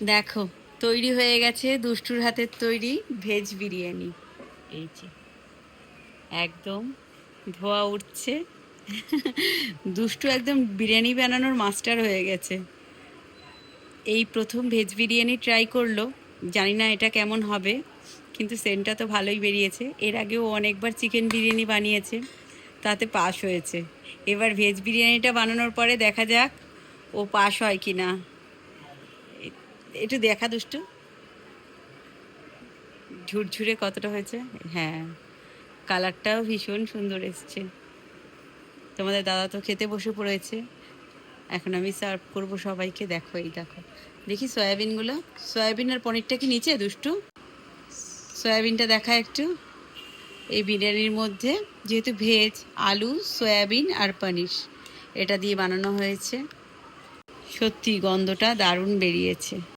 দেখো, তৈরি হয়ে গেছে দুষ্টুর হাতের তৈরি ভেজ বিরিয়ানি। এই যে একদম ধোয়া উঠছে। দুষ্টু একদম বিরিয়ানি বানানোর মাস্টার হয়ে গেছে। এই প্রথম ভেজ বিরিয়ানি ট্রাই করলো। জানি না এটা কেমন হবে, কিন্তু সেন্টটা তো ভালোই বেরিয়েছে। এর আগেও অনেকবার চিকেন বিরিয়ানি বানিয়েছে, তাতে পাস হয়েছে। এবার ভেজ বিরিয়ানিটা বানানোর পরে দেখা যাক ও পাস হয় কি না। একটু দেখা দুষ্টু, ঝুরঝুরে কতটা হয়েছে। হ্যাঁ, কালারটাও ভীষণ সুন্দর এসছে। তোমাদের দাদা তো খেতে বসে পড়েছে। এখন আমি সার্ভ করব সবাইকে। দেখো, এই দেখো, দেখি সয়াবিনগুলো। সয়াবিন আর পনিরটা কি নিচে দুষ্টু? সয়াবিনটা দেখা একটু। এই বিরিয়ানির মধ্যে যেহেতু ভেজ, আলু, সয়াবিন আর পনির এটা দিয়ে বানানো হয়েছে। সত্যি গন্ধটা দারুণ বেরিয়েছে।